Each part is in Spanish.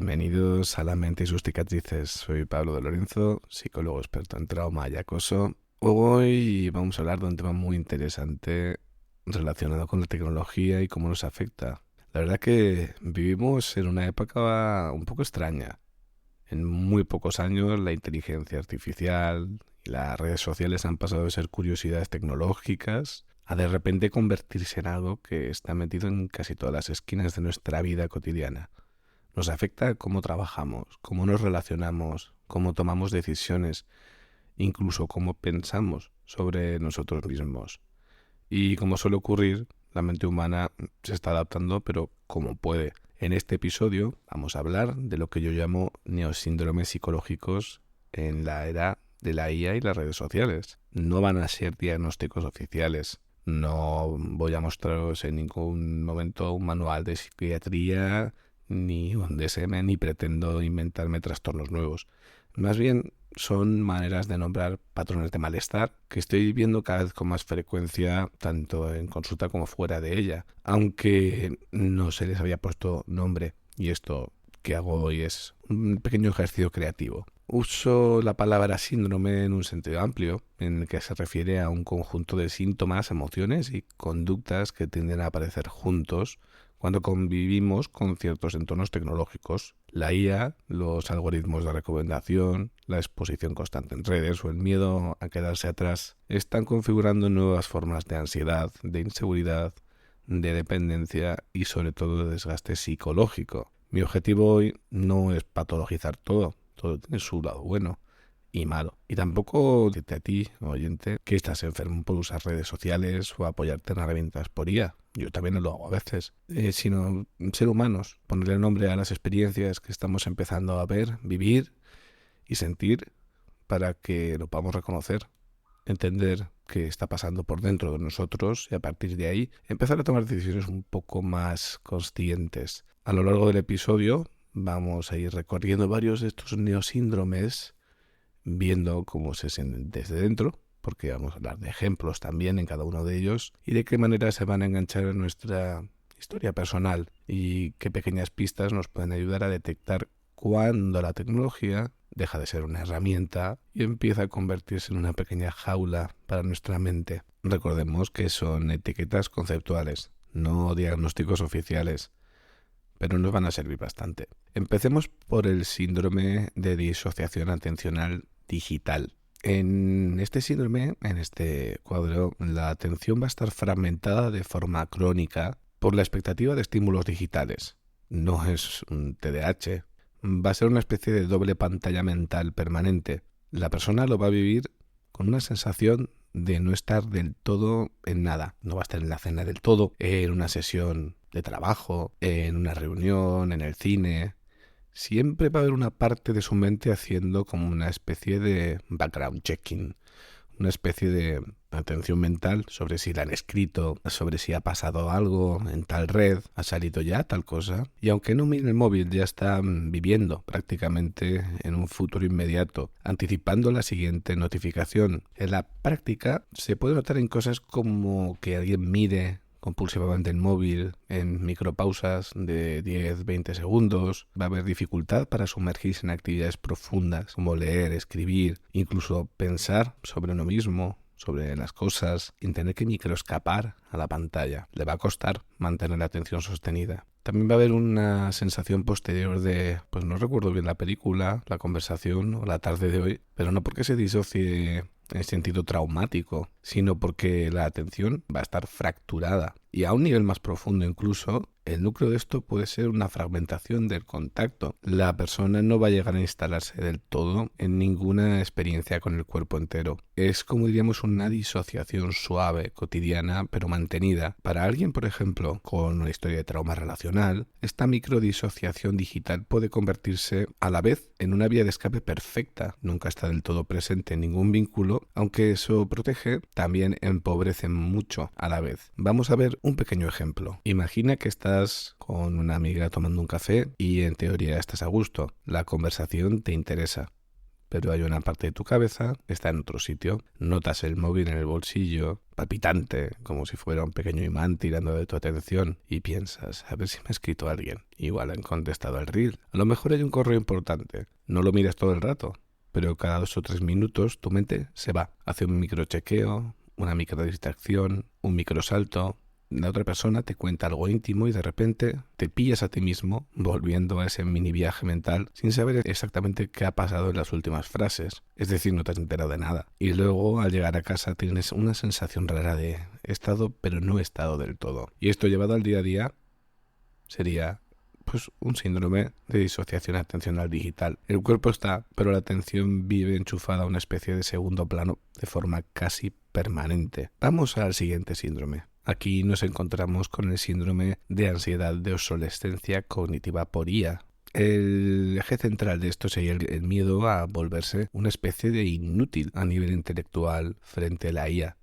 Bienvenidos a La Mente y sus cicatrices. Soy Pablo de Lorenzo, psicólogo experto en trauma y acoso. Hoy vamos a hablar de un tema muy interesante relacionado con la tecnología y cómo nos afecta. La verdad que vivimos en una época un poco extraña. En muy pocos años la inteligencia artificial y las redes sociales han pasado de ser curiosidades tecnológicas a de repente convertirse en algo que está metido en casi todas las esquinas de nuestra vida cotidiana. Nos afecta cómo trabajamos, cómo nos relacionamos, cómo tomamos decisiones, incluso cómo pensamos sobre nosotros mismos. Y como suele ocurrir, la mente humana se está adaptando, pero como puede. En este episodio vamos a hablar de lo que yo llamo neosíndromes psicológicos en la era de la IA y las redes sociales. No van a ser diagnósticos oficiales. No voy a mostraros en ningún momento un manual de psiquiatría ni un DSM, ni pretendo inventarme trastornos nuevos. Más bien son maneras de nombrar patrones de malestar que estoy viendo cada vez con más frecuencia, tanto en consulta como fuera de ella, aunque no se les había puesto nombre. Y esto que hago hoy es un pequeño ejercicio creativo. Uso la palabra síndrome en un sentido amplio, en el que se refiere a un conjunto de síntomas, emociones y conductas que tienden a aparecer juntos cuando convivimos con ciertos entornos tecnológicos. La IA, los algoritmos de recomendación, la exposición constante en redes o el miedo a quedarse atrás están configurando nuevas formas de ansiedad, de inseguridad, de dependencia y sobre todo de desgaste psicológico. Mi objetivo hoy no es patologizar todo tiene su lado bueno y malo. Y tampoco decirte a ti, oyente, que estás enfermo por usar redes sociales o apoyarte en herramientas por IA. Yo también lo hago a veces. Sino ser humanos, ponerle nombre a las experiencias que estamos empezando a ver, vivir y sentir para que lo podamos reconocer, entender qué está pasando por dentro de nosotros y a partir de ahí empezar a tomar decisiones un poco más conscientes. A lo largo del episodio vamos a ir recorriendo varios de estos neosíndromes, viendo cómo se sienten desde dentro, porque vamos a hablar de ejemplos también en cada uno de ellos y de qué manera se van a enganchar en nuestra historia personal y qué pequeñas pistas nos pueden ayudar a detectar cuándo la tecnología deja de ser una herramienta y empieza a convertirse en una pequeña jaula para nuestra mente. Recordemos que son etiquetas conceptuales, no diagnósticos oficiales, pero nos van a servir bastante. Empecemos por el síndrome de disociación atencional digital. En este síndrome, en este cuadro, la atención va a estar fragmentada de forma crónica por la expectativa de estímulos digitales. No es un TDAH, va a ser una especie de doble pantalla mental permanente. La persona lo va a vivir con una sensación de no estar del todo en nada. No va a estar en la cena del todo, en una sesión de trabajo, en una reunión, en el cine. Siempre va a haber una parte de su mente haciendo como una especie de background checking, una especie de atención mental sobre si la han escrito, sobre si ha pasado algo en tal red, ha salido ya tal cosa. Y aunque no mire el móvil, ya está viviendo prácticamente en un futuro inmediato, anticipando la siguiente notificación. En la práctica se puede notar en cosas como que alguien mire compulsivamente el móvil en micropausas de 10-20 segundos. Va a haber dificultad para sumergirse en actividades profundas como leer, escribir, incluso pensar sobre uno mismo, sobre las cosas, sin tener que microescapar a la pantalla. Le va a costar mantener la atención sostenida. También va a haber una sensación posterior de, pues no recuerdo bien la película, la conversación o la tarde de hoy, pero no porque se disocie en sentido traumático, sino porque la atención va a estar fracturada. Y a un nivel más profundo incluso, el núcleo de esto puede ser una fragmentación del contacto. La persona no va a llegar a instalarse del todo en ninguna experiencia con el cuerpo entero. Es como diríamos una disociación suave, cotidiana, pero mantenida. Para alguien, por ejemplo, con una historia de trauma relacional, esta microdisociación digital puede convertirse a la vez en una vía de escape perfecta. Nunca está del todo presente en ningún vínculo, aunque eso protege, también empobrece mucho a la vez. Vamos a ver un pequeño ejemplo. Imagina que estás con una amiga tomando un café y en teoría estás a gusto. La conversación te interesa, pero hay una parte de tu cabeza que está en otro sitio. Notas el móvil en el bolsillo, palpitante, como si fuera un pequeño imán tirando de tu atención, y piensas, a ver si me ha escrito alguien. Igual han contestado al reel. A lo mejor hay un correo importante. No lo miras todo el rato, pero cada 2 o 3 minutos tu mente se va. Hace un microchequeo, una microdistracción, un microsalto. La otra persona te cuenta algo íntimo y de repente te pillas a ti mismo volviendo a ese mini viaje mental sin saber exactamente qué ha pasado en las últimas frases. Es decir, no te has enterado de nada. Y luego al llegar a casa tienes una sensación rara de he estado pero no he estado del todo. Y esto llevado al día a día sería pues un síndrome de disociación atencional digital. El cuerpo está, pero la atención vive enchufada a una especie de segundo plano de forma casi permanente. Vamos al siguiente síndrome. Aquí nos encontramos con el síndrome de ansiedad de obsolescencia cognitiva por IA. El eje central de esto sería el miedo a volverse una especie de inútil a nivel intelectual frente a la IA.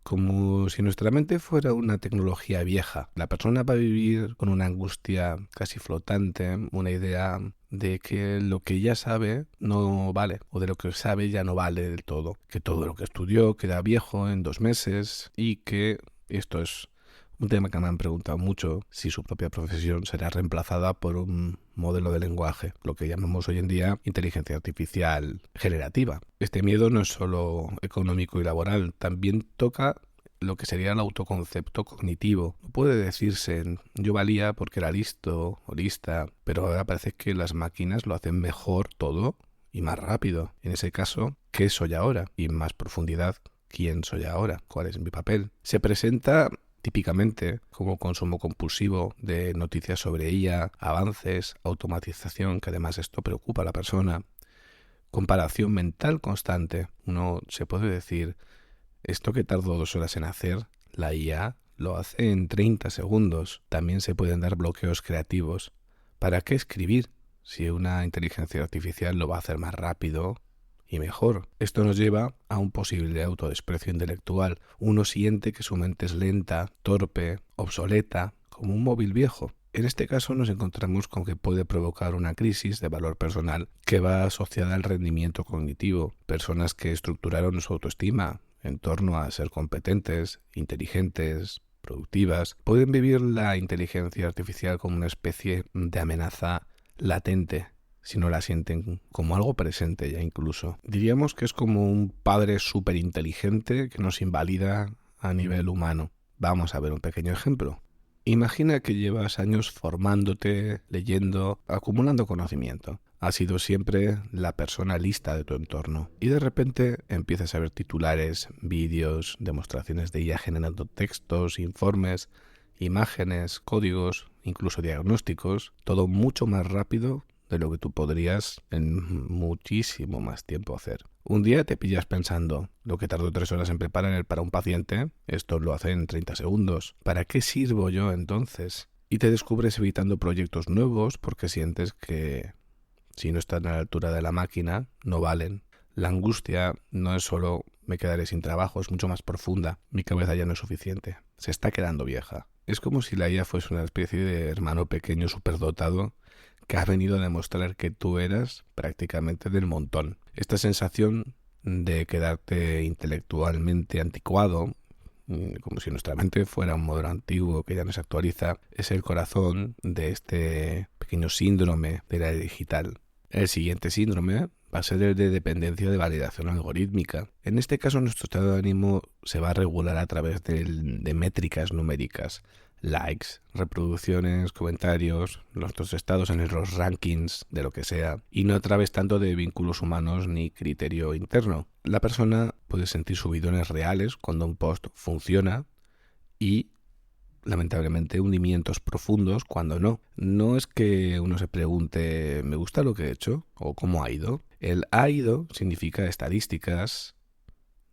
Como si nuestra mente fuera una tecnología vieja. La persona va a vivir con una angustia casi flotante, una idea de que lo que ya sabe no vale, o de lo que sabe ya no vale del todo. Que todo lo que estudió queda viejo en 2 meses y que esto es un tema que me han preguntado mucho, si su propia profesión será reemplazada por un modelo de lenguaje, lo que llamamos hoy en día inteligencia artificial generativa. Este miedo no es solo económico y laboral, también toca lo que sería el autoconcepto cognitivo. No puede decirse, yo valía porque era listo o lista, pero ahora parece que las máquinas lo hacen mejor todo y más rápido. En ese caso, ¿qué soy ahora? Y en más profundidad, ¿quién soy ahora? ¿Cuál es mi papel? Se presenta típicamente como consumo compulsivo de noticias sobre IA, avances, automatización, que además esto preocupa a la persona, comparación mental constante. Uno se puede decir, esto que tardó 2 horas en hacer, la IA lo hace en 30 segundos. También se pueden dar bloqueos creativos. ¿Para qué escribir si una inteligencia artificial lo va a hacer más rápido y mejor? Esto nos lleva a un posible autodesprecio intelectual. Uno siente que su mente es lenta, torpe, obsoleta, como un móvil viejo. En este caso nos encontramos con que puede provocar una crisis de valor personal que va asociada al rendimiento cognitivo. Personas que estructuraron su autoestima en torno a ser competentes, inteligentes, productivas, pueden vivir la inteligencia artificial como una especie de amenaza latente, si no la sienten como algo presente ya incluso. Diríamos que es como un padre súper inteligente que nos invalida a nivel humano. Vamos a ver un pequeño ejemplo. Imagina que llevas años formándote, leyendo, acumulando conocimiento. Has sido siempre la persona lista de tu entorno. Y de repente empiezas a ver titulares, vídeos, demostraciones de IA generando textos, informes, imágenes, códigos, incluso diagnósticos. Todo mucho más rápido de lo que tú podrías en muchísimo más tiempo hacer. Un día te pillas pensando, lo que tardó 3 horas en preparar para un paciente, esto lo hace en 30 segundos. ¿Para qué sirvo yo entonces? Y te descubres evitando proyectos nuevos porque sientes que si no están a la altura de la máquina, no valen. La angustia no es solo me quedaré sin trabajo, es mucho más profunda. Mi cabeza ya no es suficiente. Se está quedando vieja. Es como si la IA fuese una especie de hermano pequeño superdotado que ha venido a demostrar que tú eras prácticamente del montón. Esta sensación de quedarte intelectualmente anticuado, como si nuestra mente fuera un modelo antiguo que ya no se actualiza, es el corazón de este pequeño síndrome de la era digital. El siguiente síndrome va a ser el de dependencia de validación algorítmica. En este caso, nuestro estado de ánimo se va a regular a través de métricas numéricas. Likes, reproducciones, comentarios, nuestros estados en los rankings de lo que sea, y no a través tanto de vínculos humanos ni criterio interno. La persona puede sentir subidones reales cuando un post funciona y lamentablemente hundimientos profundos cuando no. No es que uno se pregunte ¿me gusta lo que he hecho? O ¿cómo ha ido? El ha ido significa estadísticas,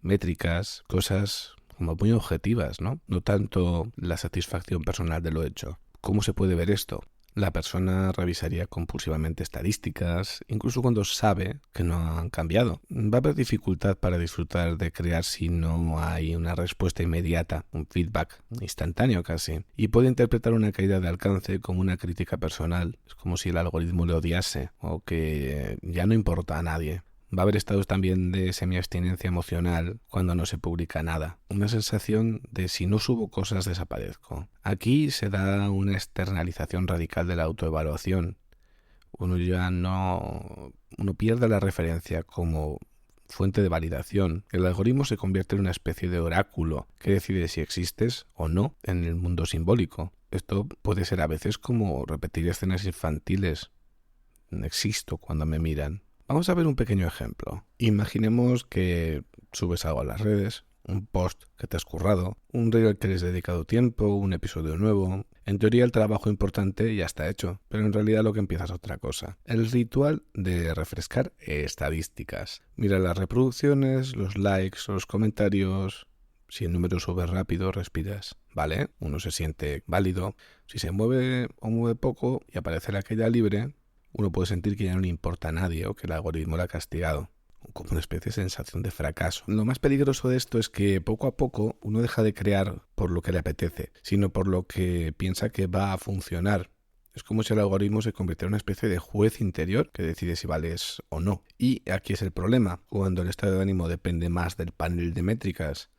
métricas, cosas como muy objetivas, ¿no? No tanto la satisfacción personal de lo hecho. ¿Cómo se puede ver esto? La persona revisaría compulsivamente estadísticas, incluso cuando sabe que no han cambiado. Va a haber dificultad para disfrutar de crear si no hay una respuesta inmediata, un feedback instantáneo casi. Y puede interpretar una caída de alcance como una crítica personal. Es como si el algoritmo le odiase o que ya no importa a nadie. Va a haber estados también de semiabstinencia emocional cuando no se publica nada. Una sensación de si no subo cosas desaparezco. Aquí se da una externalización radical de la autoevaluación. Uno pierde la referencia como fuente de validación. El algoritmo se convierte en una especie de oráculo que decide si existes o no en el mundo simbólico. Esto puede ser a veces como repetir escenas infantiles. Existo cuando me miran. Vamos a ver un pequeño ejemplo. Imaginemos que subes algo a las redes, un post que te has currado, un reel al que les has dedicado tiempo, un episodio nuevo. En teoría el trabajo importante ya está hecho, pero en realidad lo que empieza es otra cosa. El ritual de refrescar estadísticas. Mira las reproducciones, los likes, los comentarios. Si el número sube rápido, respiras, ¿vale? Uno se siente válido. Si se mueve o mueve poco y aparece la caída libre, uno puede sentir que ya no le importa a nadie o que el algoritmo lo ha castigado, como una especie de sensación de fracaso. Lo más peligroso de esto es que poco a poco uno deja de crear por lo que le apetece, sino por lo que piensa que va a funcionar. Es como si el algoritmo se convirtiera en una especie de juez interior que decide si vales o no. Y aquí es el problema, cuando el estado de ánimo depende más del panel de métricas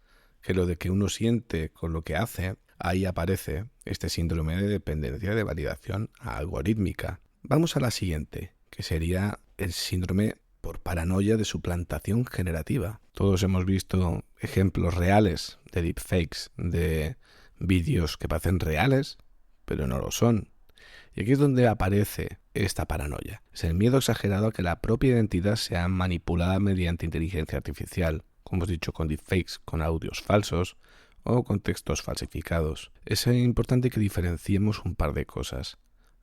que lo de que uno siente con lo que hace, ahí aparece este síndrome de dependencia de validación algorítmica. Vamos a la siguiente, que sería el síndrome por paranoia de suplantación generativa. Todos hemos visto ejemplos reales de deepfakes, de vídeos que parecen reales, pero no lo son. Y aquí es donde aparece esta paranoia. Es el miedo exagerado a que la propia identidad sea manipulada mediante inteligencia artificial, como hemos dicho, con deepfakes, con audios falsos o con textos falsificados. Es importante que diferenciemos un par de cosas.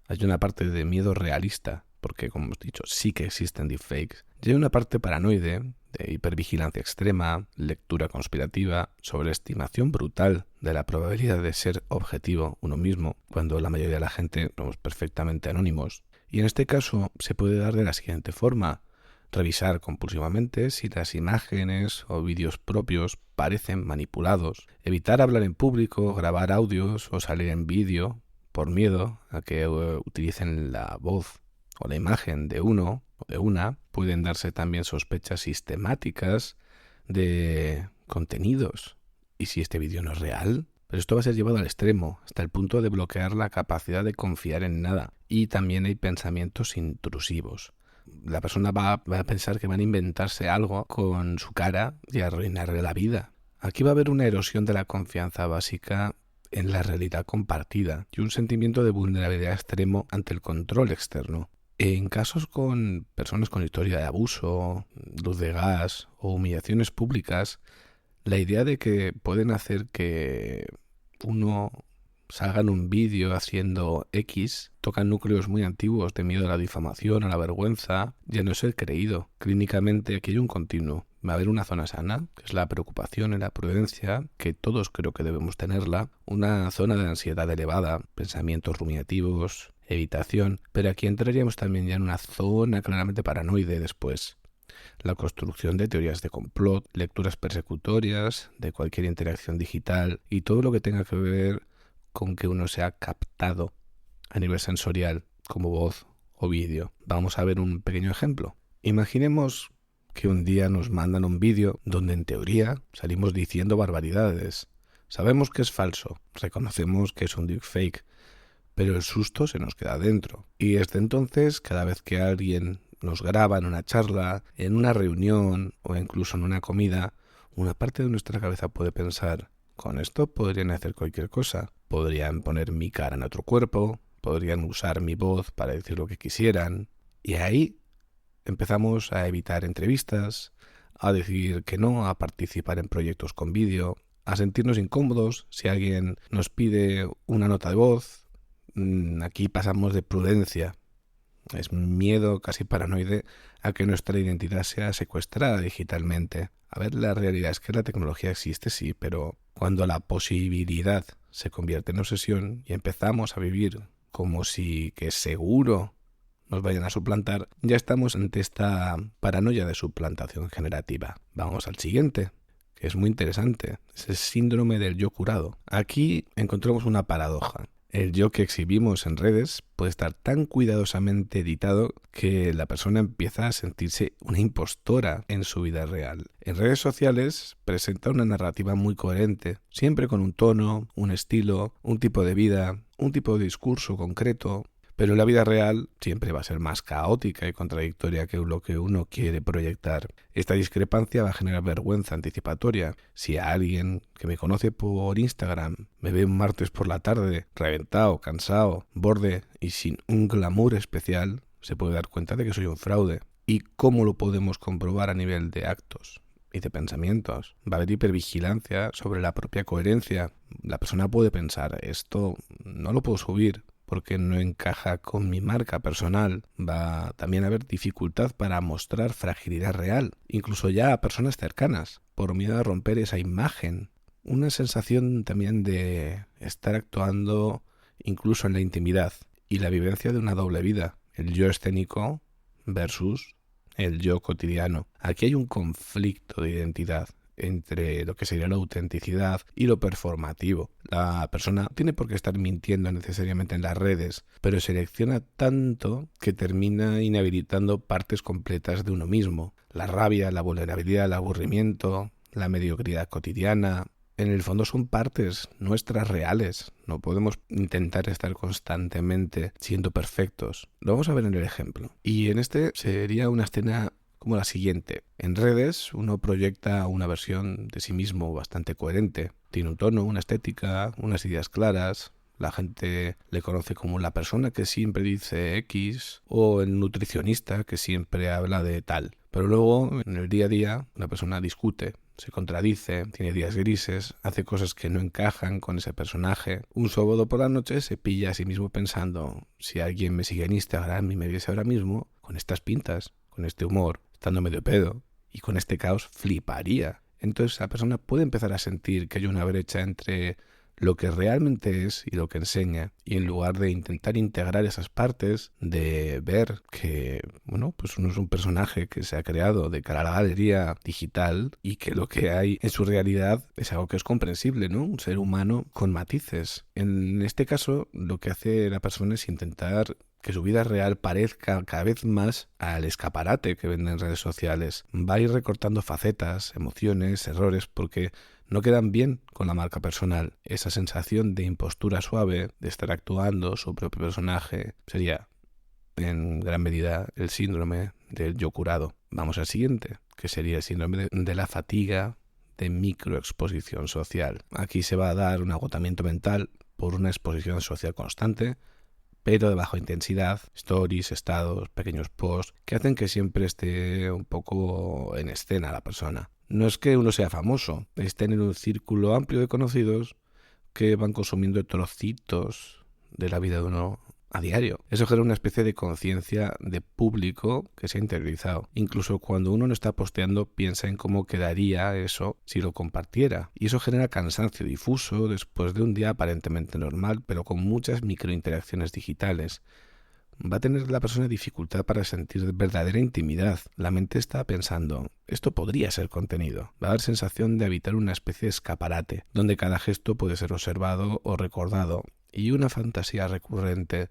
Hay una parte de miedo realista, porque como hemos dicho, sí que existen deepfakes. Y hay una parte paranoide, de hipervigilancia extrema, lectura conspirativa, sobreestimación brutal de la probabilidad de ser objetivo uno mismo, cuando la mayoría de la gente somos perfectamente anónimos. Y en este caso se puede dar de la siguiente forma. Revisar compulsivamente si las imágenes o vídeos propios parecen manipulados. Evitar hablar en público, grabar audios o salir en vídeo por miedo a que utilicen la voz o la imagen de uno o de una. Pueden darse también sospechas sistemáticas de contenidos. ¿Y si este vídeo no es real? Pero esto va a ser llevado al extremo, hasta el punto de bloquear la capacidad de confiar en nada. Y también hay pensamientos intrusivos. La persona va a pensar que van a inventarse algo con su cara y arruinarle la vida. Aquí va a haber una erosión de la confianza básica en la realidad compartida y un sentimiento de vulnerabilidad extremo ante el control externo. En casos con personas con historia de abuso, luz de gas o humillaciones públicas, la idea de que pueden hacer que uno salga en un vídeo haciendo X toca núcleos muy antiguos de miedo a la difamación, a la vergüenza y a no ser creído. Clínicamente aquí hay un continuo. Va a haber una zona sana, que es la preocupación y la prudencia, que todos creo que debemos tenerla, una zona de ansiedad elevada, pensamientos rumiativos, evitación, pero aquí entraríamos también ya en una zona claramente paranoide después. La construcción de teorías de complot, lecturas persecutorias, de cualquier interacción digital y todo lo que tenga que ver con que uno sea captado a nivel sensorial, como voz o vídeo. Vamos a ver un pequeño ejemplo. Imaginemos que un día nos mandan un vídeo donde en teoría salimos diciendo barbaridades. Sabemos que es falso, reconocemos que es un deepfake, pero el susto se nos queda dentro. Y desde entonces, cada vez que alguien nos graba en una charla, en una reunión o incluso en una comida, una parte de nuestra cabeza puede pensar: con esto podrían hacer cualquier cosa. Podrían poner mi cara en otro cuerpo, podrían usar mi voz para decir lo que quisieran. Y ahí empezamos a evitar entrevistas, a decir que no, a participar en proyectos con vídeo, a sentirnos incómodos si alguien nos pide una nota de voz. Aquí pasamos de prudencia Es un miedo casi paranoide a que nuestra identidad sea secuestrada digitalmente. A ver, la realidad es que la tecnología existe, sí, pero cuando la posibilidad se convierte en obsesión y empezamos a vivir como si que seguro nos vayan a suplantar, ya estamos ante esta paranoia de suplantación generativa. Vamos al siguiente, que es muy interesante. Es el síndrome del yo curado. Aquí encontramos una paradoja. El yo que exhibimos en redes puede estar tan cuidadosamente editado que la persona empieza a sentirse una impostora en su vida real. En redes sociales presenta una narrativa muy coherente, siempre con un tono, un estilo, un tipo de vida, un tipo de discurso concreto. Pero en la vida real siempre va a ser más caótica y contradictoria que lo que uno quiere proyectar. Esta discrepancia va a generar vergüenza anticipatoria. Si a alguien que me conoce por Instagram me ve un martes por la tarde, reventado, cansado, borde y sin un glamour especial, se puede dar cuenta de que soy un fraude. ¿Y cómo lo podemos comprobar a nivel de actos y de pensamientos? Va a haber hipervigilancia sobre la propia coherencia. La persona puede pensar, esto no lo puedo subir porque no encaja con mi marca personal. Va también a haber dificultad para mostrar fragilidad real, incluso ya a personas cercanas, por miedo a romper esa imagen. Una sensación también de estar actuando incluso en la intimidad y la vivencia de una doble vida, el yo escénico versus el yo cotidiano. Aquí hay un conflicto de identidad entre lo que sería la autenticidad y lo performativo. La persona no tiene por qué estar mintiendo necesariamente en las redes, pero selecciona tanto que termina inhabilitando partes completas de uno mismo. La rabia, la vulnerabilidad, el aburrimiento, la mediocridad cotidiana. En el fondo son partes nuestras reales. No podemos intentar estar constantemente siendo perfectos. Lo vamos a ver en el ejemplo. Y en este sería una escena como la siguiente. En redes uno proyecta una versión de sí mismo bastante coherente. Tiene un tono, una estética, unas ideas claras. La gente le conoce como la persona que siempre dice X o el nutricionista que siempre habla de tal. Pero luego, en el día a día, una persona discute, se contradice, tiene días grises, hace cosas que no encajan con ese personaje. Un sábado por la noche se pilla a sí mismo pensando, si alguien me sigue en Instagram y me viese ahora mismo, con estas pintas, con este humor, estando medio pedo y con este caos, fliparía. Entonces la persona puede empezar a sentir que hay una brecha entre lo que realmente es y lo que enseña, y en lugar de intentar integrar esas partes, de ver que, bueno, pues uno es un personaje que se ha creado de cara a la galería digital y que lo que hay en su realidad es algo que es comprensible, ¿no? Un ser humano con matices. En este caso, lo que hace la persona es intentar que su vida real parezca cada vez más al escaparate que venden en redes sociales. Va a ir recortando facetas, emociones, errores, porque no quedan bien con la marca personal. Esa sensación de impostura suave, de estar actuando su propio personaje, sería en gran medida el síndrome del yo curado. Vamos al siguiente, que sería el síndrome de la fatiga de microexposición social. Aquí se va a dar un agotamiento mental por una exposición social constante, pero de baja intensidad, stories, estados, pequeños posts, que hacen que siempre esté un poco en escena la persona. No es que uno sea famoso, es tener un círculo amplio de conocidos que van consumiendo trocitos de la vida de uno a diario. Eso genera una especie de conciencia de público que se ha interiorizado. Incluso cuando uno no está posteando, piensa en cómo quedaría eso si lo compartiera. Y eso genera cansancio difuso después de un día aparentemente normal, pero con muchas microinteracciones digitales. Va a tener la persona dificultad para sentir verdadera intimidad. La mente está pensando, esto podría ser contenido. Va a dar sensación de habitar una especie de escaparate, donde cada gesto puede ser observado o recordado, y una fantasía recurrente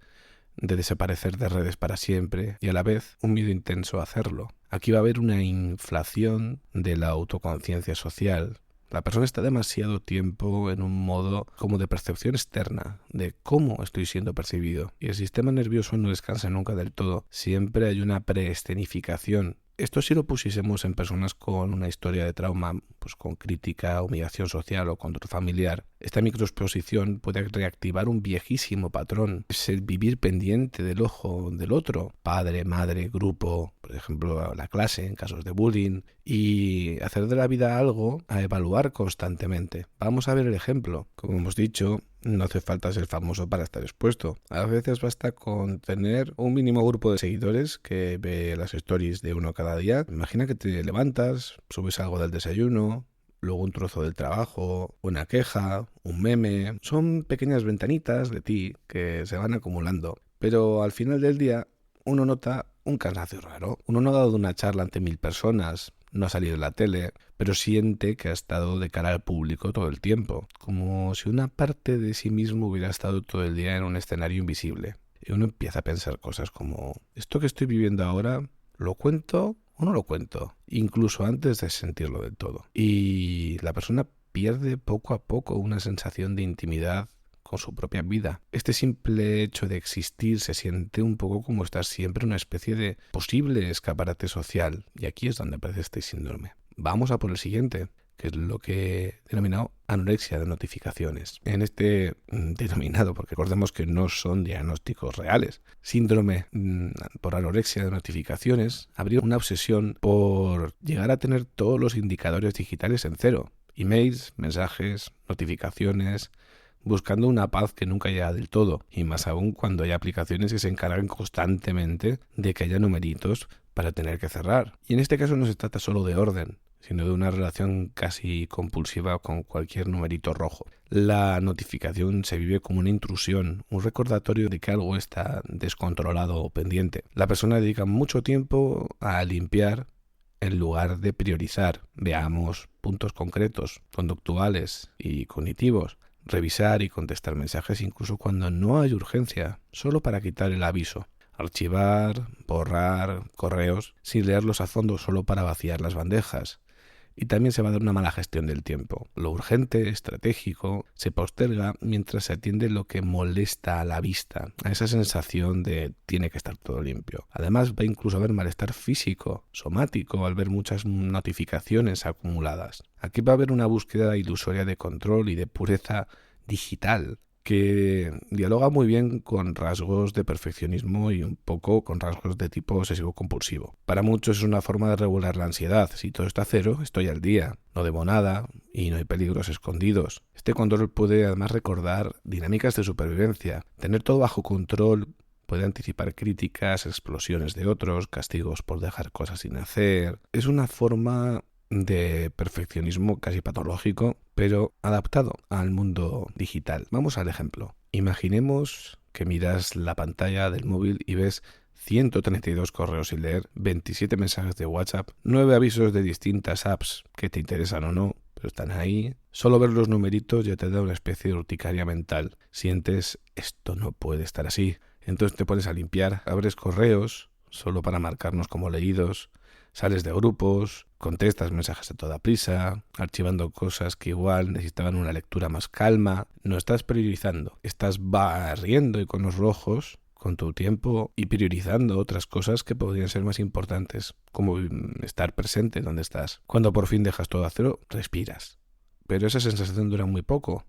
de desaparecer de redes para siempre y a la vez un miedo intenso a hacerlo. Aquí va a haber una inflación de la autoconciencia social. La persona está demasiado tiempo en un modo como de percepción externa, de cómo estoy siendo percibido. Y el sistema nervioso no descansa nunca del todo. Siempre hay una preescenificación. Esto si lo pusiésemos en personas con una historia de trauma, pues con crítica, humillación social o control familiar, esta microexposición puede reactivar un viejísimo patrón. Es el vivir pendiente del ojo del otro. Padre, madre, grupo. Por por ejemplo, a la clase en casos de bullying, y hacer de la vida algo a evaluar constantemente. Vamos a ver el ejemplo. Como hemos dicho, no hace falta ser famoso para estar expuesto. A veces basta con tener un mínimo grupo de seguidores que ve las stories de uno cada día. Imagina que te levantas, subes algo del desayuno, luego un trozo del trabajo, una queja, un meme. Son pequeñas ventanitas de ti que se van acumulando. Pero al final del día uno nota un cansancio raro. Uno no ha dado una charla ante 1000 personas, no ha salido en la tele, pero siente que ha estado de cara al público todo el tiempo, como si una parte de sí mismo hubiera estado todo el día en un escenario invisible. Y uno empieza a pensar cosas como, ¿esto que estoy viviendo ahora, lo cuento o no lo cuento? Incluso antes de sentirlo del todo. Y la persona pierde poco a poco una sensación de intimidad con su propia vida. Este simple hecho de existir se siente un poco como estar siempre en una especie de posible escaparate social. Y aquí es donde aparece este síndrome. Vamos a por el siguiente, que es lo que he denominado anorexia de notificaciones. En este denominado, porque recordemos que no son diagnósticos reales, síndrome por anorexia de notificaciones, habría una obsesión por llegar a tener todos los indicadores digitales en cero. Emails, mensajes, notificaciones, buscando una paz que nunca llega del todo, y más aún cuando hay aplicaciones que se encargan constantemente de que haya numeritos para tener que cerrar. Y en este caso no se trata solo de orden, sino de una relación casi compulsiva con cualquier numerito rojo. La notificación se vive como una intrusión, un recordatorio de que algo está descontrolado o pendiente. La persona dedica mucho tiempo a limpiar en lugar de priorizar. Veamos puntos concretos, conductuales y cognitivos. Revisar y contestar mensajes incluso cuando no hay urgencia, solo para quitar el aviso. Archivar, borrar correos sin leerlos a fondo solo para vaciar las bandejas. Y también se va a dar una mala gestión del tiempo. Lo urgente, estratégico, se posterga mientras se atiende lo que molesta a la vista, a esa sensación de tiene que estar todo limpio. Además va incluso a haber malestar físico, somático, al ver muchas notificaciones acumuladas. Aquí va a haber una búsqueda ilusoria de control y de pureza digital, que dialoga muy bien con rasgos de perfeccionismo y un poco con rasgos de tipo obsesivo-compulsivo. Para muchos es una forma de regular la ansiedad. Si todo está a cero, estoy al día, no debo nada y no hay peligros escondidos. Este control puede además recordar dinámicas de supervivencia. Tener todo bajo control puede anticipar críticas, explosiones de otros, castigos por dejar cosas sin hacer. Es una forma de perfeccionismo casi patológico, pero adaptado al mundo digital. Vamos al ejemplo. Imaginemos que miras la pantalla del móvil y ves 132 correos sin leer, 27 mensajes de WhatsApp, 9 avisos de distintas apps que te interesan o no, pero están ahí. Solo ver los numeritos ya te da una especie de urticaria mental. Sientes, esto no puede estar así. Entonces te pones a limpiar, abres correos solo para marcarnos como leídos, sales de grupos, contestas mensajes a toda prisa, archivando cosas que igual necesitaban una lectura más calma. No estás priorizando, estás barriendo iconos rojos con tu tiempo y priorizando otras cosas que podrían ser más importantes, como estar presente donde estás. Cuando por fin dejas todo a cero, respiras. Pero esa sensación dura muy poco,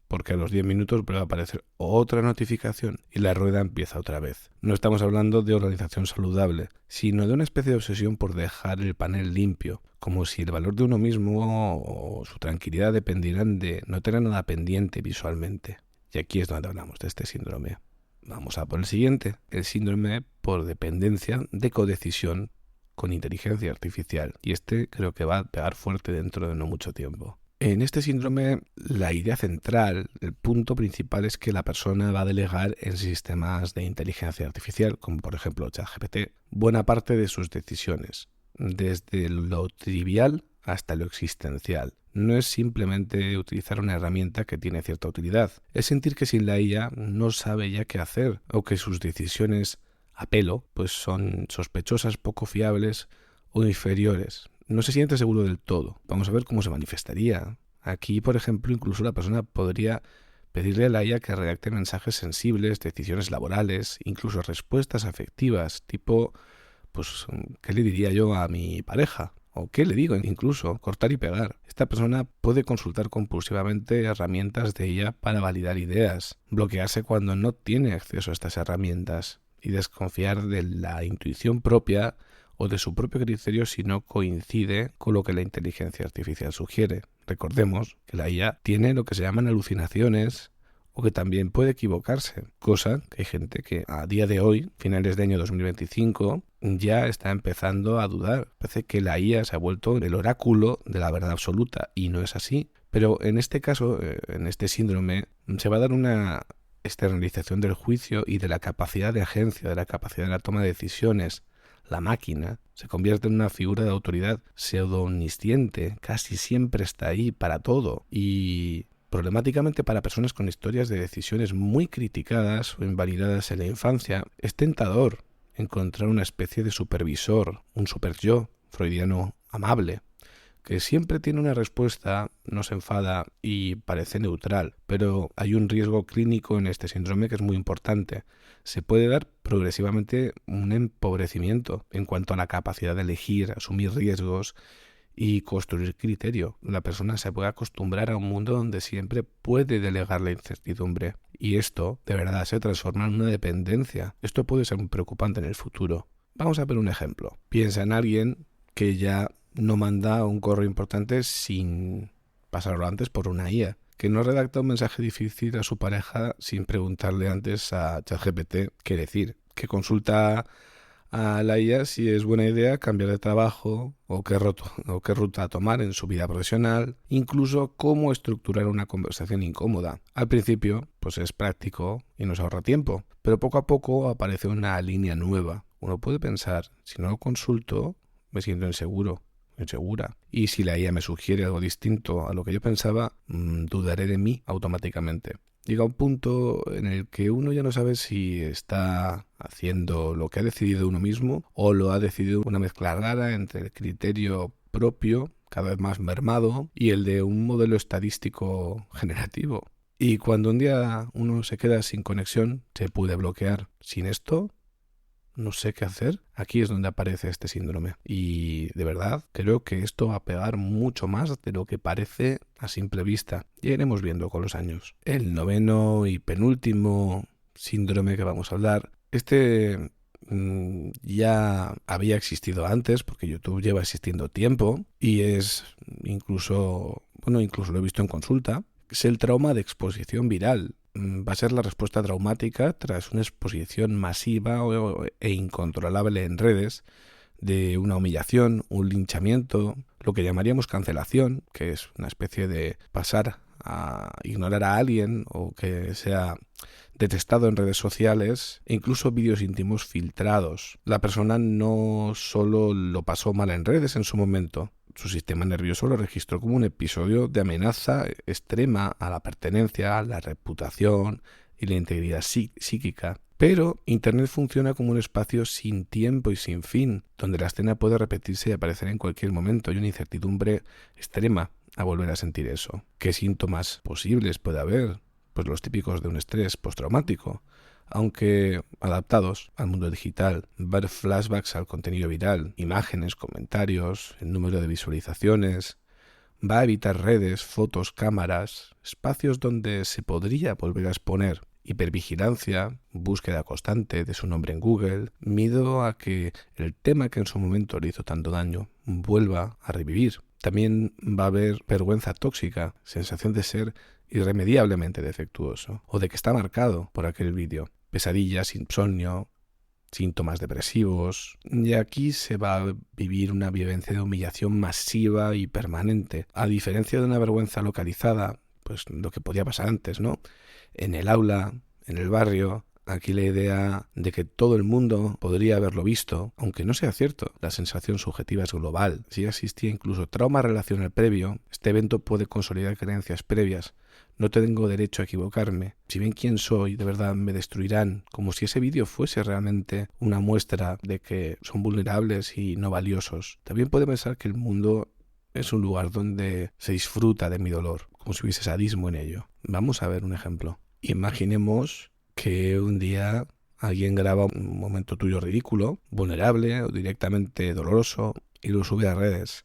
porque a los 10 minutos vuelve a aparecer otra notificación y la rueda empieza otra vez. No estamos hablando de organización saludable, sino de una especie de obsesión por dejar el panel limpio, como si el valor de uno mismo o su tranquilidad dependieran de no tener nada pendiente visualmente. Y aquí es donde hablamos de este síndrome. Vamos a por el siguiente, el síndrome por dependencia de codecisión con inteligencia artificial. Y este creo que va a pegar fuerte dentro de no mucho tiempo. En este síndrome, la idea central, el punto principal es que la persona va a delegar en sistemas de inteligencia artificial, como por ejemplo ChatGPT, buena parte de sus decisiones, desde lo trivial hasta lo existencial. No es simplemente utilizar una herramienta que tiene cierta utilidad, es sentir que sin la IA no sabe ya qué hacer, o que sus decisiones a pelo pues son sospechosas, poco fiables o inferiores. No se siente seguro del todo. Vamos a ver cómo se manifestaría. Aquí, por ejemplo, incluso la persona podría pedirle a la IA que redacte mensajes sensibles, decisiones laborales, incluso respuestas afectivas, tipo, pues, ¿qué le diría yo a mi pareja? ¿O qué le digo? Incluso, cortar y pegar. Esta persona puede consultar compulsivamente herramientas de IA para validar ideas, bloquearse cuando no tiene acceso a estas herramientas y desconfiar de la intuición propia o de su propio criterio si no coincide con lo que la inteligencia artificial sugiere. Recordemos que la IA tiene lo que se llaman alucinaciones o que también puede equivocarse, cosa que hay gente que a día de hoy, finales de año 2025, ya está empezando a dudar. Parece que la IA se ha vuelto el oráculo de la verdad absoluta y no es así. Pero en este caso, en este síndrome, se va a dar una externalización del juicio y de la capacidad de agencia, de la capacidad de la toma de decisiones. La máquina se convierte en una figura de autoridad pseudo-omnisciente, casi siempre está ahí para todo y problemáticamente para personas con historias de decisiones muy criticadas o invalidadas en la infancia. Es tentador encontrar una especie de supervisor, un superyo freudiano amable, que siempre tiene una respuesta, no se enfada y parece neutral, pero hay un riesgo clínico en este síndrome que es muy importante. Se puede dar progresivamente un empobrecimiento en cuanto a la capacidad de elegir, asumir riesgos y construir criterio. La persona se puede acostumbrar a un mundo donde siempre puede delegar la incertidumbre. Y esto, de verdad, se transforma en una dependencia. Esto puede ser muy preocupante en el futuro. Vamos a ver un ejemplo. Piensa en alguien que ya no manda un correo importante sin pasarlo antes por una IA, que no redacta un mensaje difícil a su pareja sin preguntarle antes a ChatGPT qué decir, que consulta a la IA si es buena idea cambiar de trabajo o qué ruta tomar en su vida profesional, incluso cómo estructurar una conversación incómoda. Al principio, pues es práctico y nos ahorra tiempo, pero poco a poco aparece una línea nueva. Uno puede pensar, si no lo consulto, me siento insegura. Y si la IA me sugiere algo distinto a lo que yo pensaba, dudaré de mí automáticamente. Llega un punto en el que uno ya no sabe si está haciendo lo que ha decidido uno mismo o lo ha decidido una mezcla rara entre el criterio propio, cada vez más mermado, y el de un modelo estadístico generativo. Y cuando un día uno se queda sin conexión, se puede bloquear. Sin esto, no sé qué hacer. Aquí es donde aparece este síndrome. Y de verdad, creo que esto va a pegar mucho más de lo que parece a simple vista. Ya iremos viendo con los años. El noveno y penúltimo síndrome que vamos a hablar, ya había existido antes, porque YouTube lleva existiendo tiempo y es incluso lo he visto en consulta, es el trauma de exposición viral. Va a ser la respuesta traumática tras una exposición masiva e incontrolable en redes de una humillación, un linchamiento, lo que llamaríamos cancelación, que es una especie de pasar a ignorar a alguien o que sea detestado en redes sociales, e incluso vídeos íntimos filtrados. La persona no solo lo pasó mal en redes en su momento, su sistema nervioso lo registró como un episodio de amenaza extrema a la pertenencia, a la reputación y la integridad psíquica. Pero Internet funciona como un espacio sin tiempo y sin fin, donde la escena puede repetirse y aparecer en cualquier momento. Hay una incertidumbre extrema a volver a sentir eso. ¿Qué síntomas posibles puede haber? Pues los típicos de un estrés postraumático, aunque adaptados al mundo digital, ver flashbacks al contenido viral, imágenes, comentarios, el número de visualizaciones. Va a evitar redes, fotos, cámaras, espacios donde se podría volver a exponer. Hipervigilancia, búsqueda constante de su nombre en Google, miedo a que el tema que en su momento le hizo tanto daño vuelva a revivir. También va a haber vergüenza tóxica, sensación de ser irremediablemente defectuoso o de que está marcado por aquel vídeo. Pesadillas, insomnio, síntomas depresivos. Y aquí se va a vivir una vivencia de humillación masiva y permanente. A diferencia de una vergüenza localizada, pues lo que podía pasar antes, ¿no? En el aula, en el barrio, aquí la idea de que todo el mundo podría haberlo visto, aunque no sea cierto, la sensación subjetiva es global. Si existía incluso trauma relacional previo, este evento puede consolidar creencias previas. No tengo derecho a equivocarme. Si ven quién soy, de verdad me destruirán, como si ese vídeo fuese realmente una muestra de que son vulnerables y no valiosos. También puede pensar que el mundo es un lugar donde se disfruta de mi dolor, como si hubiese sadismo en ello. Vamos a ver un ejemplo. Imaginemos que un día alguien graba un momento tuyo ridículo, vulnerable o directamente doloroso y lo sube a redes.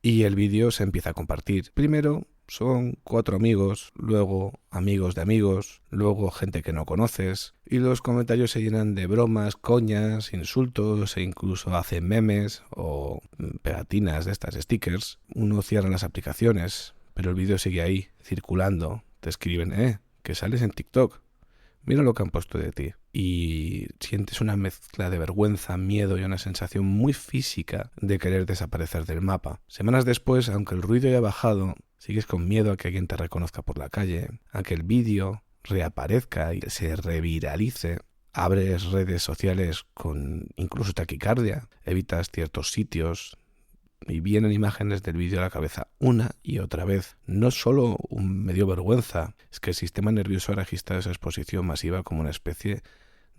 Y el vídeo se empieza a compartir. Primero, son 4 amigos, luego amigos de amigos, luego gente que no conoces, y los comentarios se llenan de bromas, coñas, insultos e incluso hacen memes o pegatinas de estas stickers. Uno cierra las aplicaciones, pero el vídeo sigue ahí, circulando. Te escriben, que sales en TikTok. Mira lo que han puesto de ti. Y sientes una mezcla de vergüenza, miedo y una sensación muy física de querer desaparecer del mapa. Semanas después, aunque el ruido haya bajado, sigues con miedo a que alguien te reconozca por la calle, a que el vídeo reaparezca y se reviralice. Abres redes sociales con incluso taquicardia, evitas ciertos sitios y vienen imágenes del vídeo a la cabeza una y otra vez. No solo me dio vergüenza, es que el sistema nervioso ha registrado esa exposición masiva como una especie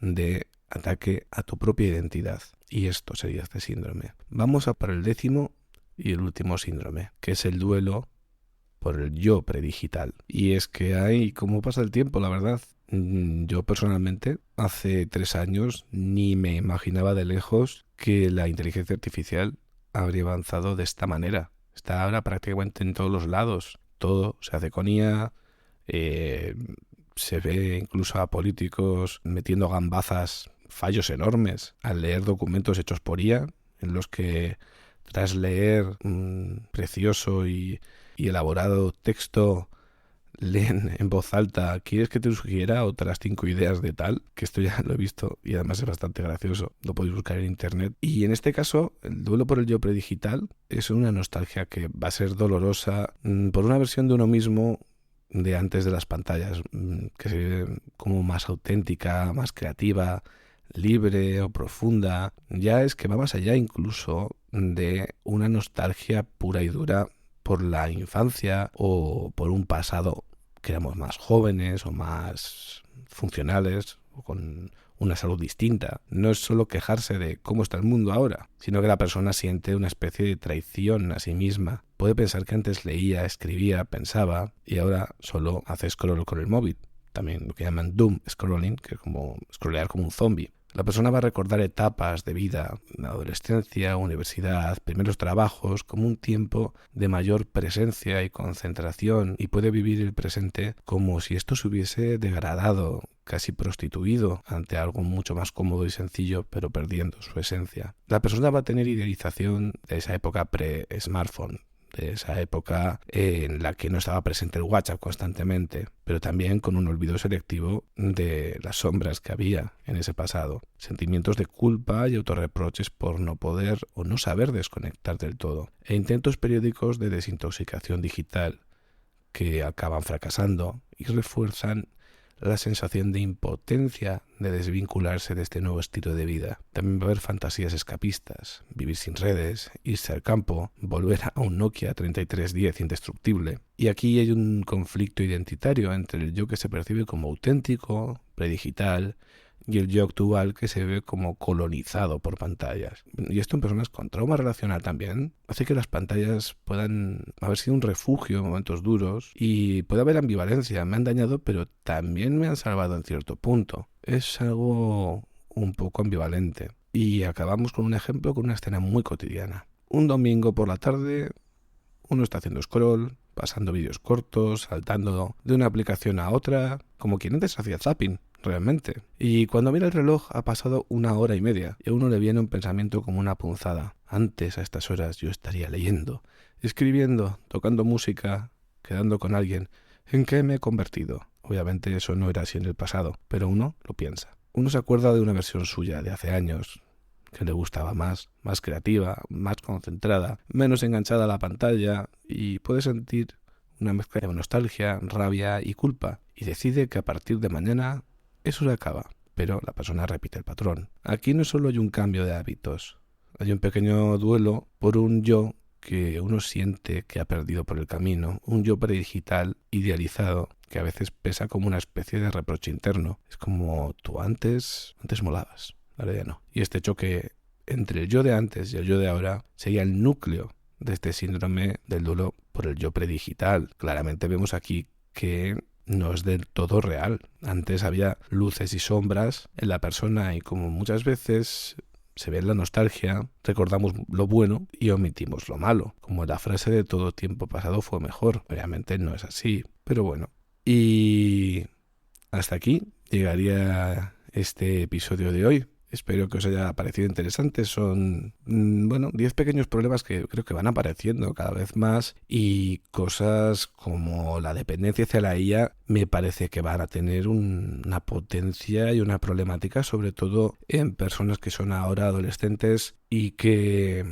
de ataque a tu propia identidad. Y esto sería este síndrome. Vamos a por el 10º y el último síndrome, que es el duelo por el yo predigital. Y es que hay, como pasa el tiempo, la verdad. Yo personalmente, hace 3 años, ni me imaginaba de lejos que la inteligencia artificial habría avanzado de esta manera. Está ahora prácticamente en todos los lados. Todo se hace con IA. Se ve incluso a políticos metiendo gambazas, fallos enormes al leer documentos hechos por IA, en los que tras leer un precioso y elaborado texto leen en voz alta: ¿quieres que te sugiera otras 5 ideas de tal? Que esto ya lo he visto y además es bastante gracioso. Lo podéis buscar en internet. Y en este caso, el duelo por el yo predigital es una nostalgia que va a ser dolorosa por una versión de uno mismo de antes de las pantallas, que se ve como más auténtica, más creativa, libre o profunda. Ya es que va más allá incluso de una nostalgia pura y dura por la infancia o por un pasado que éramos más jóvenes o más funcionales o con una salud distinta. No es solo quejarse de cómo está el mundo ahora, sino que la persona siente una especie de traición a sí misma. Puede pensar que antes leía, escribía, pensaba y ahora solo hace scroll con el móvil. También lo que llaman doom scrolling, que es como scrollear como un zombie. La persona va a recordar etapas de vida, adolescencia, universidad, primeros trabajos, como un tiempo de mayor presencia y concentración, y puede vivir el presente como si esto se hubiese degradado, casi prostituido, ante algo mucho más cómodo y sencillo, pero perdiendo su esencia. La persona va a tener idealización de esa época pre-smartphone, de esa época en la que no estaba presente el WhatsApp constantemente, pero también con un olvido selectivo de las sombras que había en ese pasado. Sentimientos de culpa y autorreproches por no poder o no saber desconectar del todo, e intentos periódicos de desintoxicación digital que acaban fracasando y refuerzan la sensación de impotencia de desvincularse de este nuevo estilo de vida. También va a haber fantasías escapistas, vivir sin redes, irse al campo, volver a un Nokia 3310 indestructible. Y aquí hay un conflicto identitario entre el yo que se percibe como auténtico, predigital, y el yo actual que se ve como colonizado por pantallas. Y esto en personas con trauma relacional también hace que las pantallas puedan haber sido un refugio en momentos duros y puede haber ambivalencia. Me han dañado, pero también me han salvado en cierto punto. Es algo un poco ambivalente. Y acabamos con un ejemplo, con una escena muy cotidiana. Un domingo por la tarde, uno está haciendo scroll, pasando vídeos cortos, saltando de una aplicación a otra, como quien antes hacía zapping. Realmente. Y cuando mira el reloj ha pasado 1 hora y media y a uno le viene un pensamiento como una punzada. Antes, a estas horas, yo estaría leyendo, escribiendo, tocando música, quedando con alguien. ¿En qué me he convertido? Obviamente eso no era así en el pasado, pero uno lo piensa. Uno se acuerda de una versión suya de hace años, que le gustaba más creativa, más concentrada, menos enganchada a la pantalla, y puede sentir una mezcla de nostalgia, rabia y culpa, y decide que a partir de mañana eso se acaba, pero la persona repite el patrón. Aquí no solo hay un cambio de hábitos, hay un pequeño duelo por un yo que uno siente que ha perdido por el camino, un yo predigital idealizado que a veces pesa como una especie de reproche interno. Es como tú antes molabas, ahora ya no. Y este choque entre el yo de antes y el yo de ahora sería el núcleo de este síndrome del duelo por el yo predigital. Claramente vemos aquí que no es del todo real. Antes había luces y sombras en la persona y como muchas veces se ve en la nostalgia, recordamos lo bueno y omitimos lo malo, como la frase de todo tiempo pasado fue mejor. Obviamente no es así, pero bueno. Y hasta aquí llegaría este episodio de hoy. Espero que os haya parecido interesante. Son, 10 pequeños problemas que creo que van apareciendo cada vez más, y cosas como la dependencia hacia la IA me parece que van a tener una potencia y una problemática, sobre todo en personas que son ahora adolescentes y que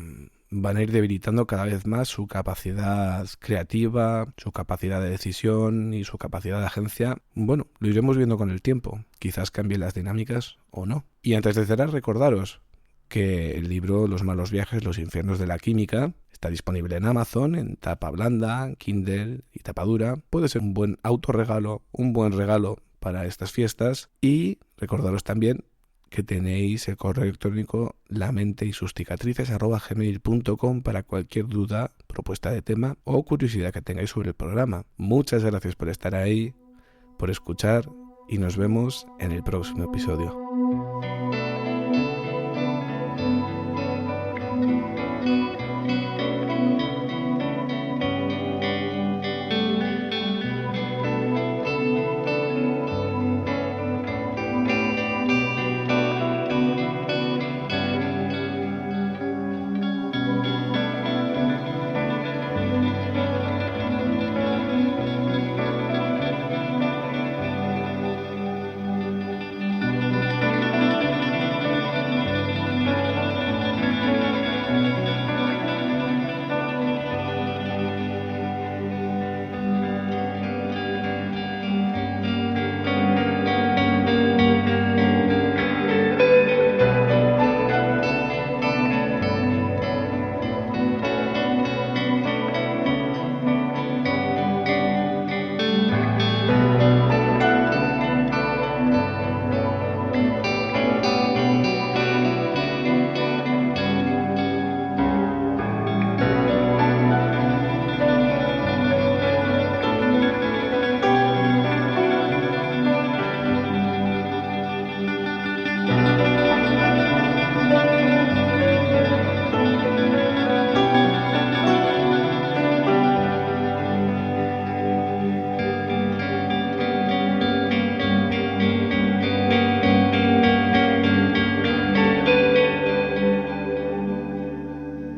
van a ir debilitando cada vez más su capacidad creativa, su capacidad de decisión y su capacidad de agencia. Bueno, lo iremos viendo con el tiempo. Quizás cambien las dinámicas o no. Y antes de cerrar, recordaros que el libro Los malos viajes, los infiernos de la química está disponible en Amazon, en tapa blanda, Kindle y tapa dura. Puede ser un buen autorregalo, un buen regalo para estas fiestas. Y recordaros también que tenéis el correo electrónico lamenteysusticicatrices@gmail.com para cualquier duda, propuesta de tema o curiosidad que tengáis sobre el programa. Muchas gracias por estar ahí, por escuchar, y nos vemos en el próximo episodio.